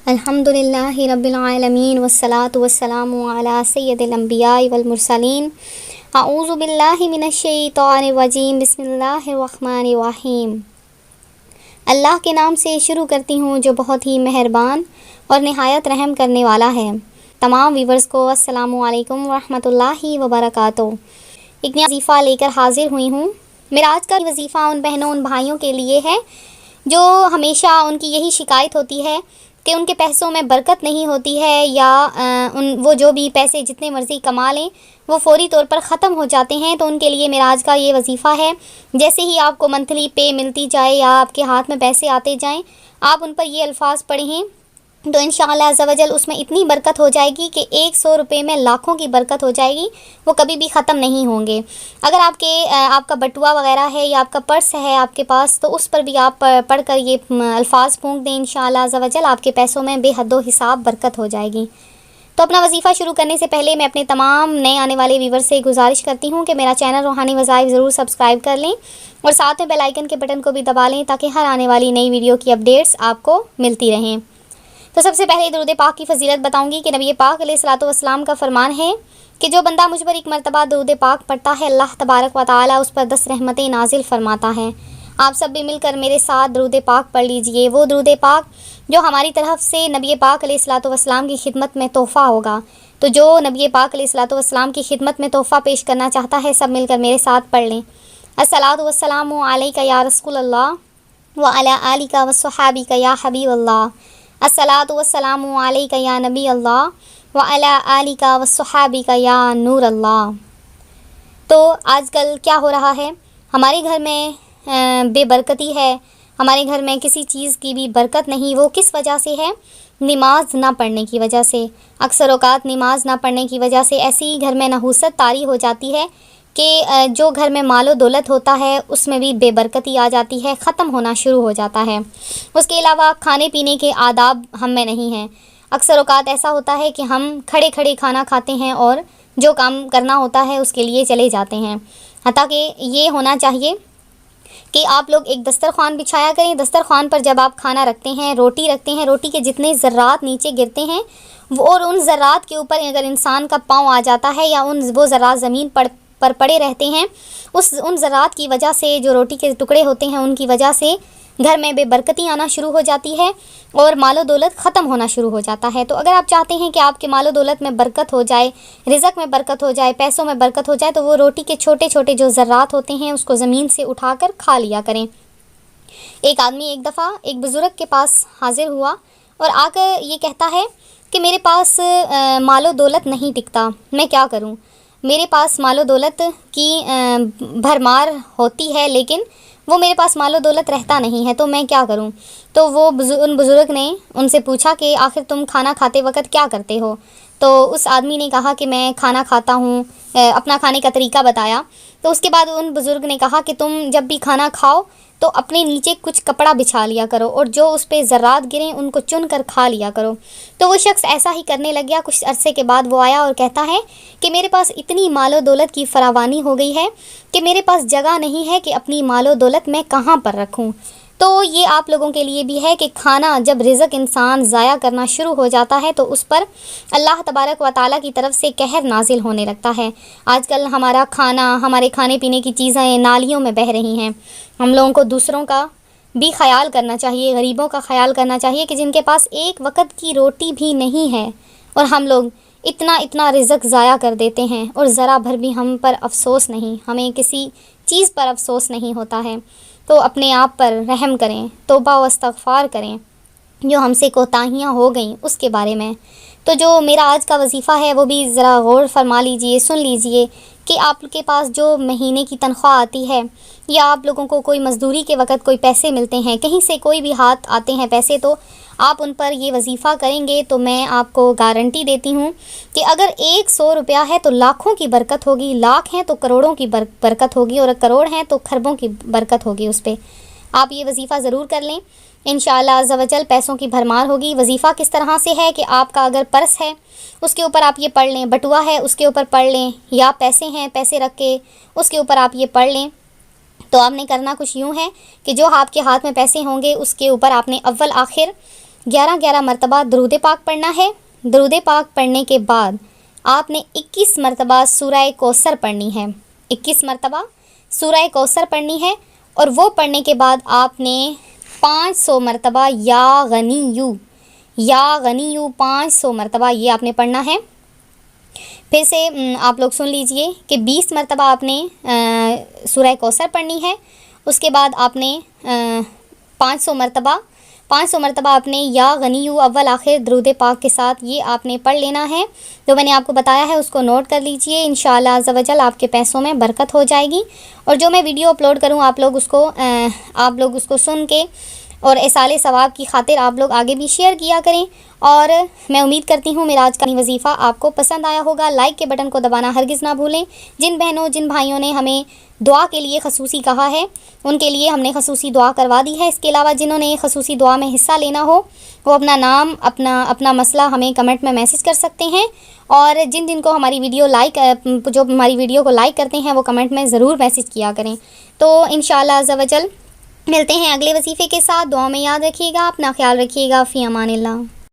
الحمدللہ رب العالمین والصلاة والسلام علی سید الانبیاء والمرسلین۔ اعوذ باللہ من الشیطان الرجیم، بسم اللہ الرحمن الرحیم۔ اللہ کے نام سے شروع کرتی ہوں جو بہت ہی مہربان اور نہایت رحم کرنے والا ہے۔ تمام ویورز کو السلام علیکم ورحمۃ اللہ وبرکاتہ۔ ایک نیا وظیفہ لے کر حاضر ہوئی ہوں۔ میرا آج کا وظیفہ ان بہنوں ان بھائیوں کے لیے ہے جو ہمیشہ ان کی یہی شکایت ہوتی ہے کہ ان کے پیسوں میں برکت نہیں ہوتی ہے، یا وہ جو بھی پیسے جتنے مرضی کما لیں وہ فوری طور پر ختم ہو جاتے ہیں۔ تو ان کے لیے میرا آج کا یہ وظیفہ ہے، جیسے ہی آپ کو منتھلی پے ملتی جائے یا آپ کے ہاتھ میں پیسے آتے جائیں، آپ ان پر یہ الفاظ پڑھیں تو انشاءاللہ عز و جل اس میں اتنی برکت ہو جائے گی کہ 100 روپے میں لاکھوں کی برکت ہو جائے گی، وہ کبھی بھی ختم نہیں ہوں گے۔ اگر آپ کا بٹوا وغیرہ ہے یا آپ کا پرس ہے آپ کے پاس، تو اس پر بھی آپ پڑھ کر یہ الفاظ پھونک دیں، انشاءاللہ عز و جل آپ کے پیسوں میں بے حد و حساب برکت ہو جائے گی۔ تو اپنا وظیفہ شروع کرنے سے پہلے میں اپنے تمام نئے آنے والے ویور سے گزارش کرتی ہوں کہ میرا چینل روحانی وظائف ضرور سبسکرائب کر لیں اور ساتھ میں بیل آئیکن کے بٹن کو بھی دبا لیں تاکہ ہر آنے والی نئی ویڈیو کی اپڈیٹس آپ کو ملتی رہیں۔ تو سب سے پہلے درود پاک کی فضیلت بتاؤں گی کہ نبی پاک علیہ الصلوۃ والسلام کا فرمان ہے کہ جو بندہ مجھ پر ایک مرتبہ درود پاک پڑھتا ہے، اللہ تبارک و تعالی اس پر 10 رحمتیں نازل فرماتا ہے۔ آپ سب بھی مل کر میرے ساتھ درود پاک پڑھ لیجئے، وہ درود پاک جو ہماری طرف سے نبی پاک علیہ الصلوۃ والسلام کی خدمت میں تحفہ ہوگا۔ تو جو نبی پاک علیہ الصلوۃ والسلام کی خدمت میں تحفہ پیش کرنا چاہتا ہے، سب مل کر میرے ساتھ پڑھ لیں۔ الصلاۃ والسلام علیک یا رسول اللہ وعلی آلک وصحابک یا حبیب اللہ۔ الصلاۃ والسلام علیک یا نبی اللہ وعلی آلک وصحابک یا نور اللہ۔ تو آج کل کیا ہو رہا ہے، ہمارے گھر میں بے برکتی ہے، ہمارے گھر میں کسی چیز کی بھی برکت نہیں۔ وہ کس وجہ سے ہے؟ نماز نہ پڑھنے کی وجہ سے۔ اکثر اوقات نماز نہ پڑھنے کی وجہ سے ایسی گھر میں نحوست طاری ہو جاتی ہے کہ جو گھر میں مال و دولت ہوتا ہے اس میں بھی بے برکتی آ جاتی ہے، ختم ہونا شروع ہو جاتا ہے۔ اس کے علاوہ کھانے پینے کے آداب ہم میں نہیں ہیں۔ اکثر اوقات ایسا ہوتا ہے کہ ہم کھڑے کھڑے کھانا کھاتے ہیں اور جو کام کرنا ہوتا ہے اس کے لیے چلے جاتے ہیں، حتیٰ کہ یہ ہونا چاہیے کہ آپ لوگ ایک دسترخوان بچھایا کریں۔ دسترخوان پر جب آپ کھانا رکھتے ہیں، روٹی رکھتے ہیں، روٹی کے جتنے ذرات نیچے گرتے ہیں اور ان ذرات کے اوپر اگر انسان کا پاؤں آ جاتا ہے یا وہ ذرات زمین پر پڑے رہتے ہیں، ان ذرات کی وجہ سے جو روٹی کے ٹکڑے ہوتے ہیں ان کی وجہ سے گھر میں بے برکتی آنا شروع ہو جاتی ہے اور مال و دولت ختم ہونا شروع ہو جاتا ہے۔ تو اگر آپ چاہتے ہیں کہ آپ کے مال و دولت میں برکت ہو جائے، رزق میں برکت ہو جائے، پیسوں میں برکت ہو جائے، تو وہ روٹی کے چھوٹے چھوٹے جو ذرات ہوتے ہیں اس کو زمین سے اٹھا کر کھا لیا کریں۔ ایک آدمی ایک دفعہ ایک بزرگ کے پاس حاضر ہوا اور آ کر یہ کہتا ہے کہ میرے پاس مال و دولت نہیں ٹکتا، میں کیا کروں؟ میرے پاس مال و دولت کی بھرمار ہوتی ہے لیکن وہ میرے پاس مال و دولت رہتا نہیں ہے، تو میں کیا کروں؟ تو ان بزرگ نے ان سے پوچھا کہ آخر تم کھانا کھاتے وقت کیا کرتے ہو؟ تو اس آدمی نے کہا کہ میں کھانا کھاتا ہوں، اپنا کھانے کا طریقہ بتایا۔ تو اس کے بعد ان بزرگ نے کہا کہ تم جب بھی کھانا کھاؤ تو اپنے نیچے کچھ کپڑا بچھا لیا کرو اور جو اس پہ ذرات گریں ان کو چن کر کھا لیا کرو۔ تو وہ شخص ایسا ہی کرنے لگ گیا۔ کچھ عرصے کے بعد وہ آیا اور کہتا ہے کہ میرے پاس اتنی مال و دولت کی فراوانی ہو گئی ہے کہ میرے پاس جگہ نہیں ہے کہ اپنی مال و دولت میں کہاں پر رکھوں۔ تو یہ آپ لوگوں کے لیے بھی ہے کہ کھانا جب رزق انسان ضائع کرنا شروع ہو جاتا ہے تو اس پر اللہ تبارک و تعالیٰ کی طرف سے قہر نازل ہونے لگتا ہے۔ آج کل ہمارا کھانا، ہمارے کھانے پینے کی چیزیں نالیوں میں بہہ رہی ہیں۔ ہم لوگوں کو دوسروں کا بھی خیال کرنا چاہیے، غریبوں کا خیال کرنا چاہیے کہ جن کے پاس ایک وقت کی روٹی بھی نہیں ہے، اور ہم لوگ اتنا رزق ضائع کر دیتے ہیں اور ذرا بھر بھی ہم پر افسوس نہیں، ہمیں کسی چیز پر افسوس نہیں ہوتا ہے۔ تو اپنے آپ پر رحم کریں، توبہ و استغفار کریں، جو ہم سے کوتاہیاں ہو گئیں اس کے بارے میں۔ تو جو میرا آج کا وظیفہ ہے وہ بھی ذرا غور فرما لیجئے، سن لیجئے کہ آپ کے پاس جو مہینے کی تنخواہ آتی ہے یا آپ لوگوں کو کوئی مزدوری کے وقت کوئی پیسے ملتے ہیں، کہیں سے کوئی بھی ہاتھ آتے ہیں پیسے، تو آپ ان پر یہ وظیفہ کریں گے تو میں آپ کو گارنٹی دیتی ہوں کہ اگر 100 روپیہ ہے تو لاکھوں کی برکت ہوگی، لاکھ ہیں تو کروڑوں کی برکت ہوگی، اور کروڑ ہیں تو خربوں کی برکت ہوگی اس پہ۔ آپ یہ وظیفہ ضرور کر لیں، انشاءاللہ عز و جل پیسوں کی بھرمار ہوگی۔ وظیفہ کس طرح سے ہے کہ آپ کا اگر پرس ہے اس کے اوپر آپ یہ پڑھ لیں، بٹوا ہے اس کے اوپر پڑھ لیں، یا پیسے ہیں پیسے رکھ کے اس کے اوپر آپ یہ پڑھ لیں۔ تو آپ نے کرنا کچھ یوں ہے کہ جو آپ کے ہاتھ میں پیسے ہوں گے اس کے اوپر آپ نے اول آخر 11 مرتبہ درود پاک پڑھنا ہے۔ درود پاک پڑھنے کے بعد آپ نے 21 مرتبہ سورہ کوثر پڑھنی ہے، 21 مرتبہ سورہ کوثر پڑھنی ہے، اور وہ پڑھنے کے بعد آپ نے 500 مرتبہ یا غنیو 500 مرتبہ یہ آپ نے پڑھنا ہے۔ پھر سے آپ لوگ سن لیجئے کہ 20 مرتبہ آپ نے سورہ کوثر پڑھنی ہے، اس کے بعد آپ نے 500 مرتبہ آپ نے یا غنیو اول آخر درود پاک کے ساتھ یہ آپ نے پڑھ لینا ہے۔ جو میں نے آپ کو بتایا ہے اس کو نوٹ کر لیجئے، انشاءاللہ عز و جل آپ کے پیسوں میں برکت ہو جائے گی۔ اور جو میں ویڈیو اپلوڈ کروں آپ لوگ اس کو سن کے اور اصال ثواب کی خاطر آپ لوگ آگے بھی شیئر کیا کریں۔ اور میں امید کرتی ہوں میرا آج کا وظیفہ آپ کو پسند آیا ہوگا۔ لائک کے بٹن کو دبانا ہرگز نہ بھولیں۔ جن بہنوں جن بھائیوں نے ہمیں دعا کے لیے خصوصی کہا ہے ان کے لیے ہم نے خصوصی دعا کروا دی ہے۔ اس کے علاوہ جنہوں نے خصوصی دعا میں حصہ لینا ہو وہ اپنا نام اپنا مسئلہ ہمیں کمنٹ میں میسج کر سکتے ہیں، اور جن کو ہماری ویڈیو کو لائک کرتے ہیں وہ کمنٹ میں ضرور میسج کیا کریں۔ تو انشاءاللہ عز و جل ملتے ہیں اگلے وظیفے کے ساتھ۔ دعا میں یاد رکھیے گا، اپنا خیال رکھیے گا، فی امان اللہ۔